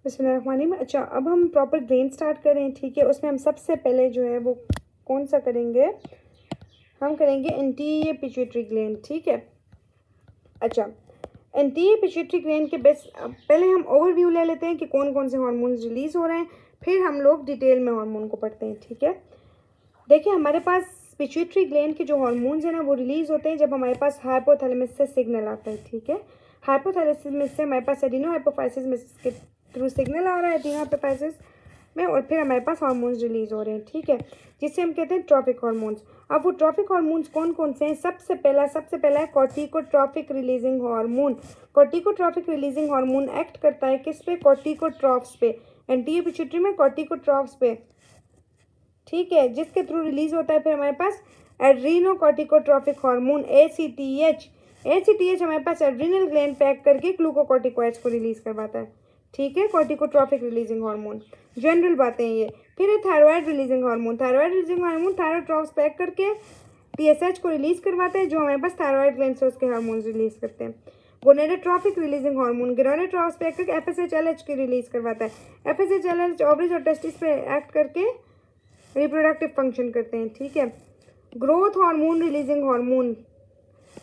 बिस्मिल्लाहिर्रहमानिर्रहीम। अच्छा, अब हम प्रॉपर ग्रेन स्टार्ट करें, ठीक है। उसमें हम सबसे पहले जो है वो कौन सा करेंगे, हम करेंगे एंटीरियर पिट्यूटरी ग्लैंड, ठीक है। अच्छा, एंटीरियर पिट्यूटरी ग्लैंड के बेस पहले हम ओवरव्यू ले लेते हैं कि कौन कौन से हार्मोन्स रिलीज़ हो रहे हैं, फिर हम लोग डिटेल में हार्मोन को पढ़ते हैं, ठीक है। देखिए, हमारे पास पिट्यूटरी ग्लैंड के जो हार्मोन्स हैं ना वो रिलीज़ होते हैं जब हमारे पास हाइपोथैलेमस से सिग्नल आता है, ठीक है। हाइपोथैलेमस से हमारे पास एडिनो हाइपोफाइसिस में के थ्रू सिग्नल आ रहा है एडिनो हाइपोफाइसिस में, और फिर हमारे पास हार्मोन्स रिलीज़ हो रहे हैं, ठीक है, जिससे हम कहते हैं ट्रॉफिक हार्मोन्स। अब वो ट्रॉफिक हार्मोन्स कौन कौन से हैं? सबसे पहला है corticotrophic releasing hormone. Corticotrophic releasing hormone act करता है किस पे? कॉर्टिकोट्रॉफ्स पे, एंटीरियर पिट्यूटरी में कॉर्टिकोट्रॉफ्स पे, ठीक है, जिसके थ्रू रिलीज होता है फिर हमारे पास एड्रीनोकॉर्टिकोट्रॉफिक हार्मोन ACTH। ACTH हमारे पास एड्रीनल ग्लैंड पे एक्ट करके ग्लूकोकॉर्टिकॉइड्स को रिलीज करवाता है, ठीक है, कॉर्टिकोट्रॉफिक रिलीजिंग हार्मोन। जनरल बातें ये। फिर है thyroid releasing hormone. Thyroid releasing hormone thyrotrophs पे एक्ट करके TSH को रिलीज करवाता है, जो हमारे पास थायराइड ग्लैंड से उसके हार्मोन्स रिलीज करते हैं। गोनेडोट्रॉफिक रिलीजिंग हार्मोन गोनेडोट्रॉफ्स पे एक्ट करके FSH-LH की रिलीज करवाता है। FSH-LH ओवरीज और टेस्टिस पे एक्ट करके रिप्रोडक्टिव फंक्शन करते हैं, ठीक है। ग्रोथ हार्मोन रिलीजिंग हार्मोन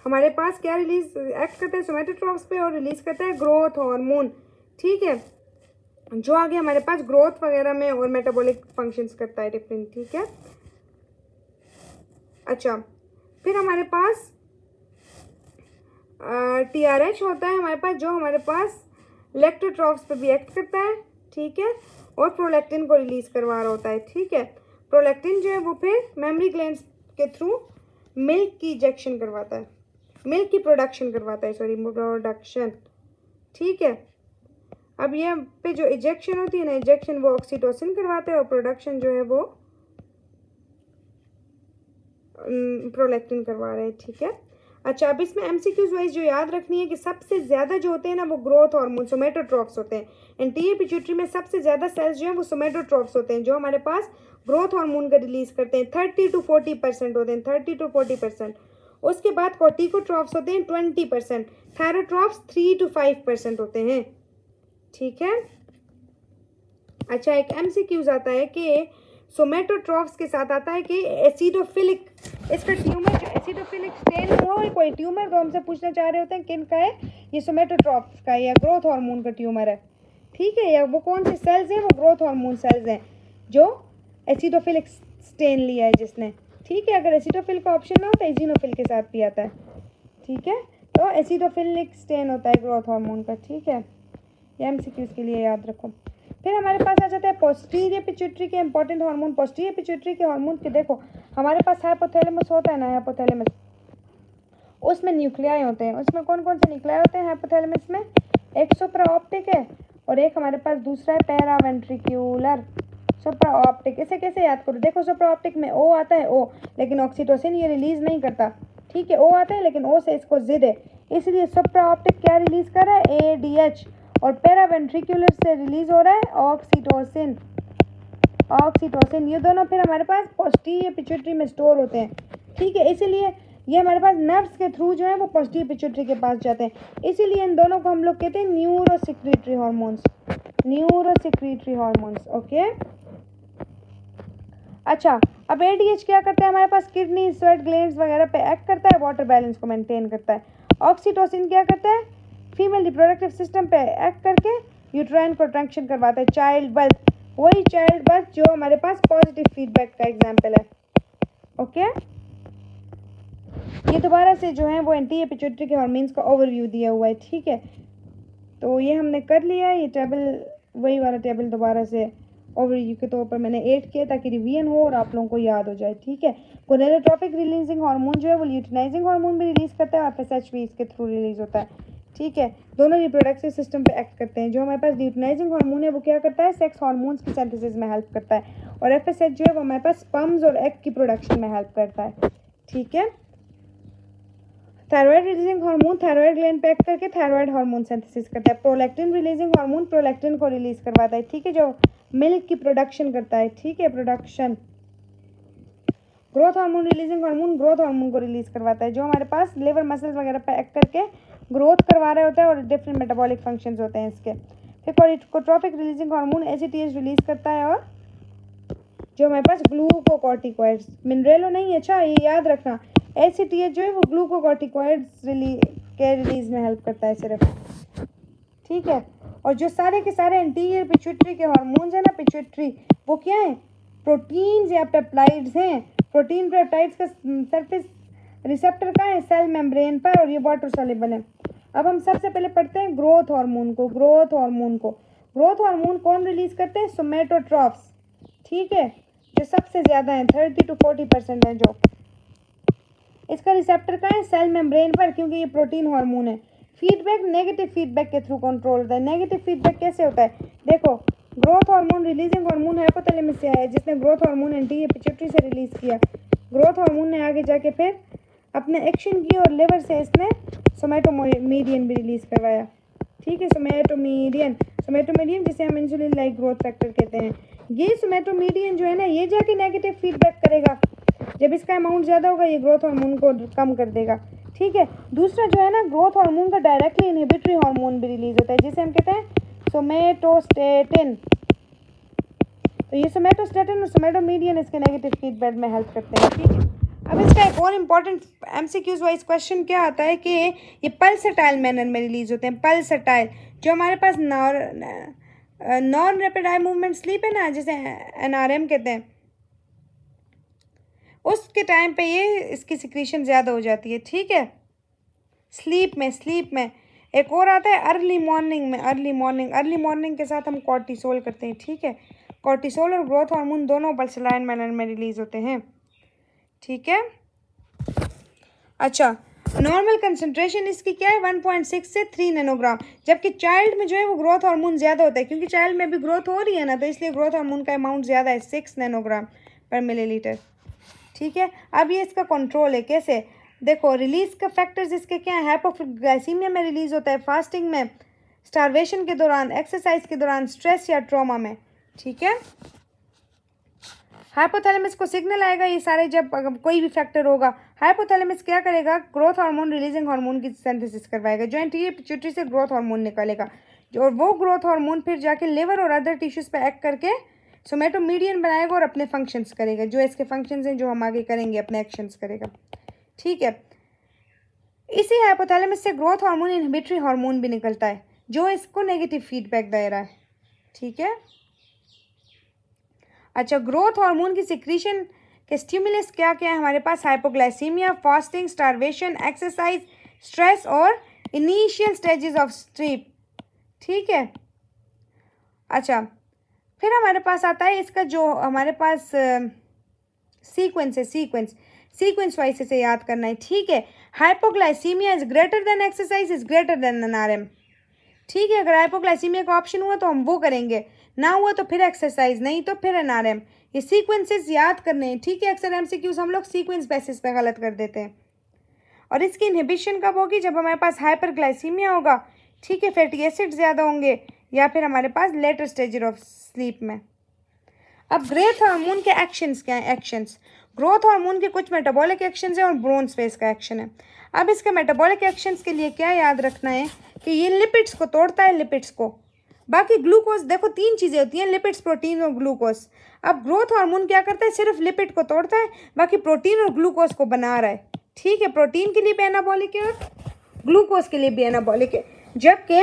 हमारे पास क्या रिलीज एक्ट करता है? सोमेटोट्रॉफ्स पे और रिलीज करता है ग्रोथ हार्मोन, ठीक है, जो आगे हमारे पास ग्रोथ वगैरह में और मेटाबॉलिक फंक्शंस करता है डिफरेंट, ठीक है। अच्छा, फिर हमारे पास TRH होता है हमारे पास, जो हमारे पास लेक्टोट्रॉफ्स पे भी एक्ट करता है, ठीक है, और प्रोलैक्टिन को रिलीज करवा रहा होता है, ठीक है। प्रोलैक्टिन जो है वो फिर मेमरी ग्लैंड्स के थ्रू मिल्क की इंजेक्शन करवाता है, मिल्क की प्रोडक्शन करवाता है, सॉरी प्रोडक्शन, ठीक है। अब ये पे जो इंजेक्शन होती है ना, इंजेक्शन वो ऑक्सीटोसिन करवाता है और प्रोडक्शन जो है वो प्रोलैक्टिन करवा रहे हैं, ठीक है। अच्छा, अब इसमें MCQs वाइज जो याद रखनी है कि सबसे ज़्यादा जो होते हैं ना वो ग्रोथ हार्मोन सोमेटोट्रॉफ्स होते हैं। एंटीरियर पिट्यूटरी में सबसे ज़्यादा सेल्स जो हैं वो सोमेटोट्रॉफ्स होते हैं, जो हमारे पास ग्रोथ हार्मोन का रिलीज करते हैं। 30 to 40% होते हैं, 30 to 40%। उसके बाद कॉर्टिकोट्रॉफ्स होते हैं 20%, थायरोट्रॉफ्स 3 to 5% होते हैं, ठीक है। अच्छा, एक MCQs आता है कि सोमेटोट्रॉफ्स के साथ आता है कि एसिडोफिलिक, इसका ट्यूमर जो एसिडोफिलिक स्टेन हुआ है कोई ट्यूमर, तो हमसे पूछना चाह रहे होते हैं किन का है, ये सोमेटोट्रॉफ्स का या ग्रोथ हार्मोन का ट्यूमर है, ठीक है, या वो कौन से सेल्स हैं? वो ग्रोथ हार्मोन सेल्स हैं जो एसिडोफिलिक स्टेन लिया है जिसने, ठीक है। अगर एसिडोफिल का ऑप्शन ना हो तो एजिनोफिल के साथ भी आता है, ठीक है। तो एसिडोफिलिक स्टेन होता है ग्रोथ हार्मोन का, ठीक है, ये MCQs के लिए याद रखो। फिर हमारे पास आ जाता है पोस्टीरियर पिट्यूटरी के इंपॉर्टेंट हार्मोन। पोस्टीरियर पिट्यूटरी के हार्मोन के देखो, हमारे पास हाइपोथैलेमस होता है ना, हाइपोथैलेमस, उसमें न्यूक्लियाई होते हैं। उसमें कौन कौन से न्यूक्लियाई होते हैं हाइपोथैलेमस में? एक सुप्राऑप्टिक है और एक हमारे पास दूसरा है पैरावेंट्रिक्यूलर। सुप्राऑप्टिक इसे कैसे याद करो? देखो, सुप्राऑप्टिक में O आता है, O, लेकिन ऑक्सीटोसिन ये रिलीज नहीं करता, ठीक है, O आता है लेकिन O से इसको जिद है, इसलिए सुप्राऑप्टिक क्या रिलीज कर रहा है? ADH, और पैरावेंट्रिकुलर से रिलीज हो रहा है ऑक्सीटोसिन। ऑक्सीटोसिन ये दोनों फिर हमारे पास पोस्टीरियर पिट्यूटरी में स्टोर होते हैं, ठीक है, इसीलिए ये हमारे पास नर्व्स के थ्रू जो है वो पोस्टीरियर पिट्यूटरी के पास जाते हैं, इसीलिए इन दोनों को हम लोग कहते हैं neurosecretory hormones, neurosecretory hormones, okay. अच्छा, अब ADH क्या करता है हमारे पास? किडनी, स्वेट ग्लैंड्स वगैरह पे एक्ट करता है, वाटर बैलेंस को मेंटेन करता है। ऑक्सीटोसिन क्या करता है? फीमेल रिप्रोडक्टिव सिस्टम पे एक्ट करके यूट्राइन प्रोटेक्शन करवाता है, चाइल्ड बर्थ, वही चाइल्ड बर्थ जो हमारे पास पॉजिटिव फीडबैक का एग्जाम्पल है, ओके। ये दोबारा से जो है वो एंटीरियर पिट्यूटरी के हार्मोन्स का ओवरव्यू दिया हुआ है, ठीक है। तो ये हमने कर लिया, ये टेबल वही वाला टेबल दोबारा से ओवरव्यू के तौर पर मैंने ऐड किया ताकि रिवीजन हो और आप लोगों को याद हो जाए, ठीक है। गोनेडोट्रॉफिक रिलीजिंग हार्मोन जो है वो ल्यूटिनाइजिंग हार्मोन भी रिलीज करता है और FSH भी इसके थ्रू रिलीज होता है, ठीक है। दोनों रिप्रोडक्टिव सिस्टम पे एक्ट करते हैं। जो हमारे पास ल्यूटिनाइजिंग हार्मोन है वो क्या करता है? सेक्स हार्मोन्स की सिंथेसिस में हेल्प करता है, और FSH जो है वो हमारे पास स्पर्म्स और एग की प्रोडक्शन में हेल्प करता है, ठीक है। Thyroid releasing hormone thyroid gland पे एक्ट करके थायराइड हार्मोन सिंथेसिस करता है। प्रोलैक्टिन रिलीजिंग हार्मोन प्रोलैक्टिन को रिलीज करवाता है, ठीक है, जो मिल्क की प्रोडक्शन करता है, ठीक है, production. Growth hormone releasing hormone growth hormone को रिलीज करवाता है, जो हमारे पास लिवर मसल्स वगैरह पे एक्ट करके ग्रोथ करवा रहे होता है और डिफरेंट मेटाबॉलिक फंक्शंस होते हैं इसके। फिर कोर्टिकोट्रोपिक रिलीजिंग हार्मोन ACTH रिलीज करता है, और जो हमारे पास ग्लूकोकॉर्टिकॉइड्स, मिनरेलो नहीं है, अच्छा ये याद रखना, ACTH जो है वो ग्लूकोकॉर्टिकॉइड्स रिलीज में हेल्प करता है सिर्फ, ठीक है। और जो सारे के सारे एंटीरियर पिट्यूटरी के हार्मोन्स हैं ना, पिट्यूटरी, वो क्या है, प्रोटीन्स या पेप्टाइड्स हैं। प्रोटीन पेप्टाइड्स का सरफेस रिसेप्टर कहाँ है, सेल मेम्ब्रेन पर, और ये वाटर सॉल्युबल है। अब हम सबसे पहले पढ़ते हैं ग्रोथ हार्मोन को। ग्रोथ हार्मोन कौन रिलीज करते हैं, सोमेटोट्रॉफ्स, ठीक है, जो सबसे ज़्यादा है, 30 to 40% है जो। इसका रिसेप्टर कहाँ है, सेल मेम्ब्रेन पर, क्योंकि ये प्रोटीन हार्मोन है। फीडबैक नेगेटिव फीडबैक के थ्रू कंट्रोल होता है। नेगेटिव फीडबैक कैसे होता है, देखो, growth hormone releasing hormone hypothalamus से आया, जिसने ग्रोथ हार्मोन एंटीरियर पिट्यूटरी से रिलीज किया। ग्रोथ हार्मोन ने आगे जाके फिर अपने एक्शन की, और लिवर से इसने सोमेटोमीडियन भी रिलीज करवाया, ठीक है। सोमेटोमीडियन जिसे हम इंसुलिन लाइक ग्रोथ फैक्टर कहते हैं। ये सोमेटोमीडियन जो है ना, ये जाके नेगेटिव फीडबैक करेगा, जब इसका अमाउंट ज़्यादा होगा ये ग्रोथ हार्मोन को कम कर देगा, ठीक है। दूसरा जो है ना, ग्रोथ हार्मोन का डायरेक्टली इनहिबिटरी हार्मोन भी रिलीज होता है, जिसे हम कहते हैं सोमेटोस्टेटिन। तो ये सोमेटोस्टेटिन और सोमेटोमीडियन इसके नेगेटिव फीडबैक में हेल्प करते हैं, ठीक है। अब इसका एक और इम्पॉर्टेंट MCQs वाइज क्वेश्चन क्या आता है कि ये पल्सेटाइल मैनर में रिलीज होते हैं। पल्सेटाइल, जो हमारे पास non rapid eye movement sleep है ना, जिसे NRM कहते हैं, उसके टाइम पे ये इसकी सिक्रीशन ज़्यादा हो जाती है, ठीक है। स्लीप में एक और आता है अर्ली मॉर्निंग के साथ हम कॉर्टिसोल करते हैं, ठीक है। कॉर्टिसोल और ग्रोथ हार्मोन दोनों पल्सेटाइल मैनर में रिलीज होते हैं, ठीक है। अच्छा, नॉर्मल कंसंट्रेशन इसकी क्या है, 1.6 से 3 नैनोग्राम, जबकि चाइल्ड में जो है वो ग्रोथ हार्मोन ज़्यादा होता है, क्योंकि चाइल्ड में भी ग्रोथ हो रही है ना, तो इसलिए ग्रोथ हार्मोन का अमाउंट ज़्यादा है, 6 नैनोग्राम पर मिलीलीटर, ठीक है। अब ये इसका कंट्रोल है, कैसे, देखो, रिलीज का फैक्टर्स इसके क्या है, हाइपोग्लाइसीमिया में रिलीज होता है, फास्टिंग में, स्टारवेशन के दौरान, एक्सरसाइज के दौरान, स्ट्रेस या ट्रॉमा में, ठीक है। हाइपोथैलेमस को सिग्नल आएगा, ये सारे जब कोई भी फैक्टर होगा, हाइपोथैलेमस क्या करेगा, ग्रोथ हार्मोन रिलीजिंग हार्मोन की सिंथेसिस करवाएगा, जो एंटीरियर पिट्यूटरी से ग्रोथ हार्मोन निकालेगा, और वो ग्रोथ हार्मोन फिर जाके लिवर और अदर टिश्यूज़ पे एक्ट करके सोमेटोमीडियन बनाएगा और अपने फंक्शंस करेगा, जो इसके फंक्शंस हैं जो हम आगे करेंगे, अपने एक्शंस करेगा, ठीक है। इसी हाइपोथैलेमस से ग्रोथ हार्मोन इनहिबिटरी हार्मोन भी निकलता है, जो इसको नेगेटिव फीडबैक दे रहा है, ठीक है। अच्छा, ग्रोथ हार्मोन की सिक्रीशन के स्टिमुलस क्या क्या है हमारे पास, hypoglycaemia, fasting, starvation, exercise, stress और इनिशियल स्टेजेस ऑफ स्लीप, ठीक है। अच्छा, फिर हमारे पास आता है इसका जो हमारे पास सीक्वेंस है, सीक्वेंस वाइज इसे याद करना है, ठीक है। Hypoglycaemia is greater than exercise is greater than NRM, ठीक है। अगर हाइपोग्लाइसीमिया का ऑप्शन हुआ तो हम वो करेंगे, ना हुआ तो फिर एक्सरसाइज, नहीं तो फिर NRM। ये सीक्वेंसेस याद करने हैं, ठीक है। अक्सर MCQs हम लोग सीक्वेंस बेसिस पे गलत कर देते हैं। और इसकी इनहिबिशन कब होगी, जब हमारे पास हाइपरग्लाइसीमिया होगा, ठीक है, फैटी एसिड ज़्यादा होंगे, या फिर हमारे पास लेटर स्टेज ऑफ स्लीप में। अब ग्रोथ हार्मोन के एक्शंस क्या हैं, एक्शंस, ग्रोथ हार्मोन के कुछ मेटाबॉलिक एक्शंस हैं और ब्रोन स्पेस का एक्शन है। अब इसके मेटाबॉलिक एक्शंस के लिए क्या याद रखना है कि ये लिपिड्स को तोड़ता है, लिपिड्स को, बाकी ग्लूकोज, देखो 3 चीज़ें होती हैं, लिपिड्स, प्रोटीन और ग्लूकोज। अब ग्रोथ हार्मोन क्या करता है, सिर्फ लिपिड को तोड़ता है, बाकी प्रोटीन और ग्लूकोज को बना रहा है, ठीक है। प्रोटीन के लिए भी एनाबॉलिक है और ग्लूकोज के लिए भी एनाबॉलिक है, जबकि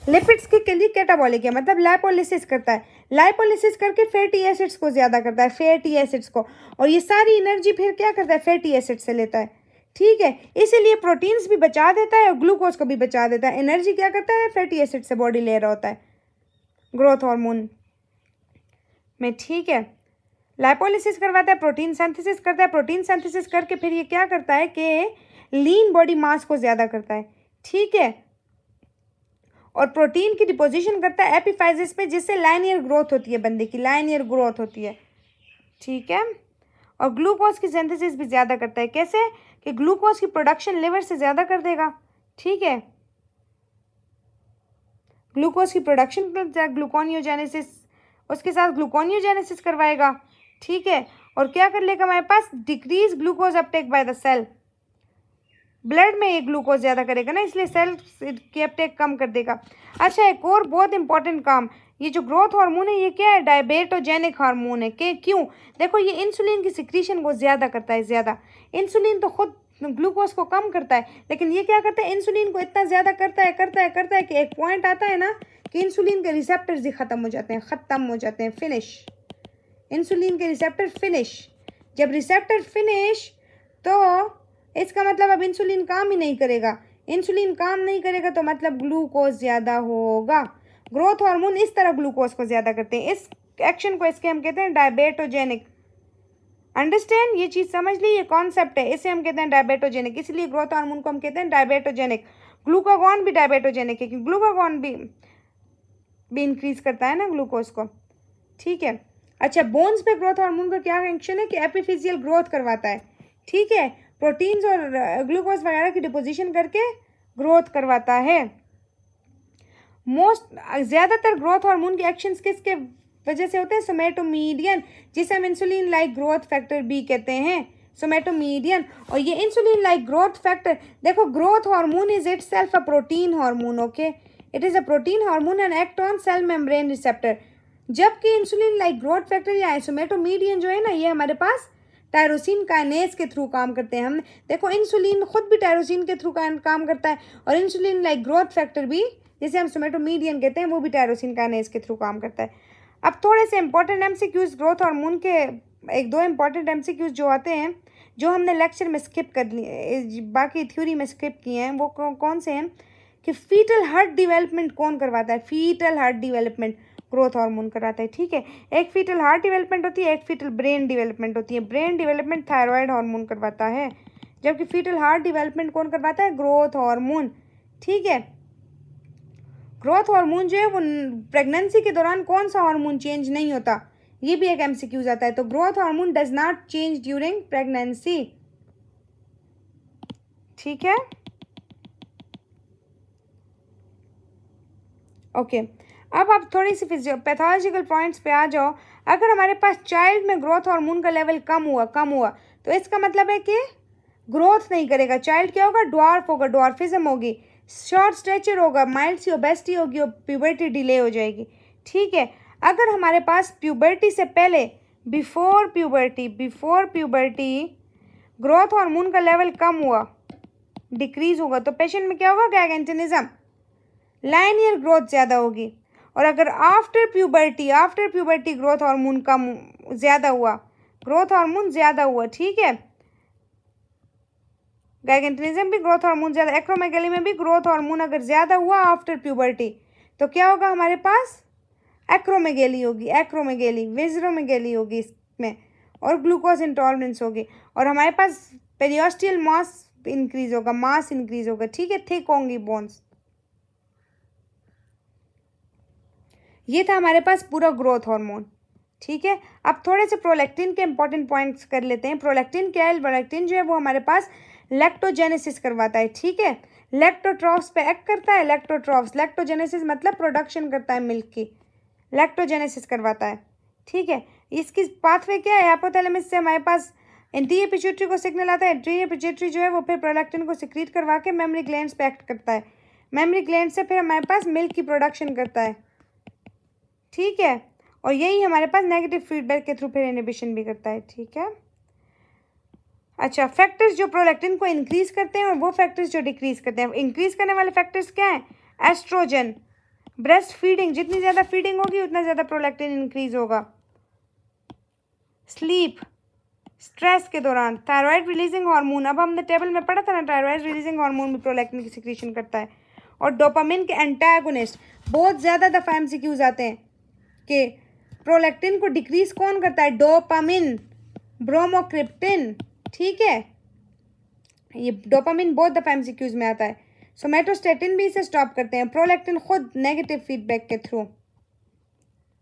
लिपिड्स के लिए कैटाबॉलिक है, मतलब लाइपोलिसिस करता है, लाइपोलिसिस करके फैटी एसिड्स को ज़्यादा करता है, फैटी एसिड्स को, और ये सारी एनर्जी फिर क्या करता है, फैटी एसिड से लेता है, ठीक है। इसीलिए प्रोटीन्स भी बचा देता है और ग्लूकोज को भी बचा देता है, एनर्जी क्या करता है, फैटी एसिड से बॉडी ले रहा होता है ग्रोथ हार्मोन में, ठीक है। लाइपोलिसिस करवाता है, प्रोटीन सिंथेसिस करता है, प्रोटीन सिंथेसिस करके फिर ये क्या करता है कि लीन बॉडी मास को ज़्यादा करता है, ठीक है, और प्रोटीन की डिपोजिशन करता है एपिफाइजिस पे, जिससे लाइनियर ग्रोथ होती है, बंदे की लाइनियर ग्रोथ होती है, ठीक है। और ग्लूकोज की सिंथेसिस भी ज़्यादा करता है, कैसे कि ग्लूकोज की प्रोडक्शन लिवर से ज़्यादा कर देगा, ठीक है। ग्लूकोज की प्रोडक्शन ग्लूकोनियोजेनेसिस, उसके साथ ग्लूकोनियोजेनेसिस करवाएगा, ठीक है। और क्या कर लेगा हमारे पास, decrease glucose uptake by the cell, blood में ये ग्लूकोज ज़्यादा करेगा ना, इसलिए सेल की अपटेक कम कर देगा। अच्छा, एक और बहुत इंपॉर्टेंट काम, ये जो ग्रोथ हार्मोन है ये क्या है? डायबेटोजेनिक हार्मोन है। क्यों? देखो ये इंसुलिन की सिक्रीशन को ज़्यादा करता है। ज़्यादा इंसुलिन तो खुद ग्लूकोज को कम करता है, लेकिन ये क्या करता है? इंसुलिन को इतना ज़्यादा करता है कि एक पॉइंट आता है ना कि इंसुलिन के रिसेप्टर्स ही ख़त्म हो जाते हैं, फिनिश। इंसुलिन के रिसेप्टर फिनिश। जब रिसेप्टर फिनिश तो इसका मतलब अब इंसुलिन काम ही नहीं करेगा। इंसुलिन काम नहीं करेगा तो मतलब ग्लूकोज ज़्यादा होगा। ग्रोथ हार्मोन इस तरह ग्लूकोज को ज़्यादा करते हैं। इस एक्शन को इसके हम कहते हैं डायबेटोजेनिक। अंडरस्टैंड? ये चीज़ समझ ली, ये कॉन्सेप्ट है, इसे हम कहते हैं डायबेटोजेनिक। इसलिए ग्रोथ हार्मोन को हम कहते हैं डायबेटोजेनिक। ग्लूकागॉन भी डायबेटोजेनिक है क्योंकि ग्लूकागॉन भी इंक्रीज करता है ना ग्लूकोज को। ठीक है। अच्छा, बोन्स पे ग्रोथ हार्मोन का क्या फंक्शन है? कि एपिफिजियल ग्रोथ करवाता है। ठीक है, प्रोटीन्स और ग्लूकोज वगैरह की डिपोजिशन करके ग्रोथ करवाता है। ज़्यादातर ग्रोथ हार्मोन के एक्शंस किसके वजह से होते हैं? सोमेटोमीडियन, जिसे हम इंसुलिन लाइक ग्रोथ फैक्टर भी कहते हैं, सोमेटोमीडियन। और ये इंसुलिन लाइक ग्रोथ फैक्टर, देखो growth hormone is it self a protein hormone. Okay, it is a protein hormone and act on sale membrane receptor. जबकि इंसुलिन लाइक ग्रोथ फैक्टर या सोमेटोमीडियन जो है ना, ये हमारे पास टायरोसिन काइनेज के थ्रू काम करते हैं। हमने देखो इंसुलिन खुद भी टायरोसिन के थ्रू काम करता है, और इंसुलिन लाइक ग्रोथ फैक्टर भी, जिसे हम सोमेटोमीडियन कहते हैं, वो भी टायरोसिन काइनेज के थ्रू काम करता है। अब थोड़े से इंपॉर्टेंट एमसीक्यूज ग्रोथ हार्मोन के, एक दो इंपॉर्टेंट एमसीक्यूज जो आते हैं, जो हमने लेक्चर में स्किप कर लिए, बाकी थ्योरी में स्किप किए हैं, वो कौन से हैं? कि फीटल हार्ट डेवलपमेंट कौन करवाता है? Foetal heart development growth hormone कराता है। ठीक है, एक फीटल हार्ट डेवलपमेंट होती है, एक फीटल ब्रेन डेवलपमेंट होती है। ब्रेन डेवलपमेंट थायराइड हार्मोन करवाता है, जबकि फीटल हार्ट डेवलपमेंट कौन करवाता है? Growth hormone. ठीक है, ग्रोथ हार्मोन जो है वो प्रेगनेंसी के दौरान कौन सा हार्मोन चेंज नहीं होता? ये भी एक एमसीक्यूज आता है। तो growth hormone does not change during pregnancy. ठीक है, ओके। अब आप थोड़ी सी पैथोलॉजिकल पॉइंट्स पे आ जाओ। अगर हमारे पास चाइल्ड में ग्रोथ हार्मोन का लेवल कम हुआ तो इसका मतलब है कि ग्रोथ नहीं करेगा। चाइल्ड क्या होगा? ड्वार्फ होगा, ड्वार्फिज्म होगी, शॉर्ट स्टेचर होगा, माइल्ड सी ओबेसिटी होगी और प्यूबर्टी डिले हो जाएगी। ठीक है, अगर हमारे पास प्यूबर्टी से पहले, बिफोर प्यूबर्टी ग्रोथ हार्मोन का लेवल कम हुआ, डिक्रीज होगा, तो पेशेंट में क्या होगा? गैगेंटिनिज्म, लाइनियर ग्रोथ ज़्यादा होगी। और अगर आफ्टर प्यूबर्टी ग्रोथ हार्मोन कम ज़्यादा हुआ, ठीक है, गैगेंटिनिज्म भी ग्रोथ हार्मोन ज़्यादा, एक्रोमेगेली में भी ग्रोथ हार्मोन अगर ज़्यादा हुआ आफ्टर प्यूबर्टी तो क्या होगा? हमारे पास एक्रोमेगेली होगी, विजरोमेगेली होगी इसमें, और ग्लूकोज इंटॉलरेंस होगी, और हमारे पास पेरियोस्टियल मास इंक्रीज होगा। ठीक है, थिक होंगी बोन्स। ये था हमारे पास पूरा ग्रोथ हार्मोन। ठीक है, अब थोड़े से प्रोलैक्टिन के इंपॉर्टेंट पॉइंट्स कर लेते हैं। प्रोलैक्टिन क्या है? प्रोलैक्टिन जो है वो हमारे पास लैक्टोजेनेसिस करवाता है। ठीक है, लैक्टोट्रॉफ्स पे एक्ट करता है। लैक्टोजेनेसिस मतलब प्रोडक्शन करता है मिल्क की, लैक्टोजेनेसिस करवाता है। ठीक है, इसकी पाथवे क्या है? हाइपोथैलेमस से हमारे पास एंटीरियर पिट्यूटरी को सिग्नल आता है। एंटीरियर पिट्यूटरी जो है वो फिर प्रोलैक्टिन को सिक्रीट करवा के मेमरी ग्लैंड्स पे एक्ट करता है। मेमरी ग्लैंड से फिर हमारे पास मिल्क की प्रोडक्शन करता है। ठीक है, और यही हमारे पास नेगेटिव फीडबैक के थ्रू फिर इनहिबिशन भी करता है। ठीक है, अच्छा, फैक्टर्स जो प्रोलैक्टिन को इंक्रीज करते हैं और वो फैक्टर्स जो डिक्रीज करते हैं। इंक्रीज करने वाले फैक्टर्स क्या हैं? एस्ट्रोजन, ब्रेस्ट फीडिंग, जितनी ज़्यादा फीडिंग होगी उतना ज़्यादा प्रोलैक्टिन इंक्रीज होगा। स्लीप, स्ट्रेस के दौरान, थायराइड रिलीजिंग हार्मोन, अब हमने टेबल में पढ़ा था ना, थायराइड रिलीजिंग हार्मोन भी प्रोलैक्टिन की सिक्रीशन करता है। और डोपामिन के एंटागोनिस्ट, बहुत ज़्यादा दफ़ा एमसीक्यूज आते हैं कि प्रोलैक्टिन को डिक्रीज कौन करता है? Dopamine, bromocriptine. ठीक है, ये डोपामिन बहुत दफ़ा एमसीक्यूज में आता है। सोमेटोस्टेटिन भी इसे स्टॉप करते हैं, प्रोलैक्टिन खुद नेगेटिव फीडबैक के थ्रू।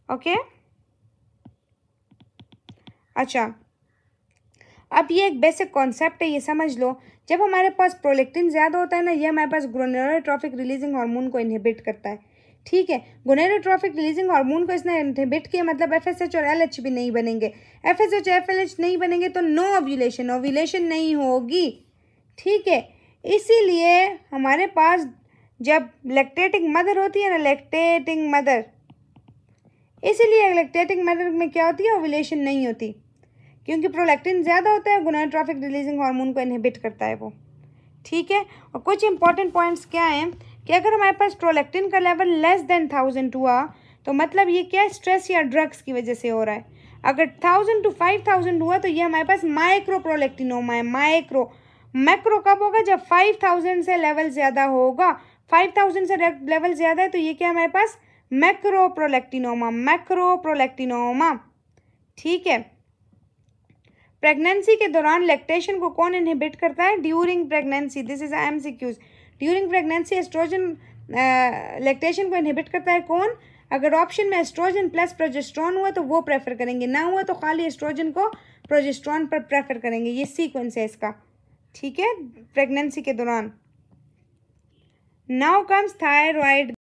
ओके, अच्छा, अब ये एक बेसिक कॉन्सेप्ट है, ये समझ लो। जब हमारे पास प्रोलैक्टिन ज़्यादा होता है ना, ये हमारे पास गोनेडोट्रोपिक रिलीजिंग हार्मोन को इनहिबिट करता है। ठीक है, गोनेडोट्रोपिक रिलीजिंग हार्मोन को इसने इनहिबिट किया, मतलब एफएसएच और एलएच भी नहीं बनेंगे। एफएसएच एफएलएच नहीं बनेंगे तो नो ओव्यूलेशन नहीं होगी। ठीक है, इसीलिए हमारे पास जब लैक्टेटिंग मदर होती है ना, लैक्टेटिंग मदर, इसीलिए लैक्टेटिंग मदर में क्या होती है, ओव्यूलेशन नहीं होती, क्योंकि प्रोलैक्टिन ज़्यादा होता है, गोनाडोट्रोपिक रिलीजिंग हार्मोन को इनहिबिट करता है वो। ठीक है, और कुछ इंपॉर्टेंट पॉइंट्स क्या हैं कि अगर हमारे पास प्रोलैक्टिन का लेवल लेस देन 1000 हुआ तो मतलब ये क्या है, स्ट्रेस या ड्रग्स की वजह से हो रहा है। अगर 1000 to 5000 हुआ तो ये हमारे पास माइक्रो प्रोलैक्टिनोमा है। माइक्रो, मैक्रो कब होगा, जब 5000 से लेवल ज़्यादा होगा। 5000 से लेवल ज़्यादा है तो ये क्या है हमारे पास, मैक्रो प्रोलैक्टिनोमा, मैक्रो प्रोलैक्टिनोमा। ठीक है, प्रेगनेंसी के दौरान लैक्टेशन को कौन इनहिबिट करता है, during pregnancy, this is MCQs. During pregnancy oestrogen lactation को इनहिबिट करता है कौन, अगर ऑप्शन में एस्ट्रोजन प्लस प्रोजेस्ट्रॉन हुआ तो वो प्रेफर करेंगे, ना हुआ तो खाली एस्ट्रोजन को प्रोजेस्ट्रॉन पर प्रेफर करेंगे। ये सीक्वेंस है इसका। ठीक है, प्रेगनेंसी के दौरान। Now comes thyroid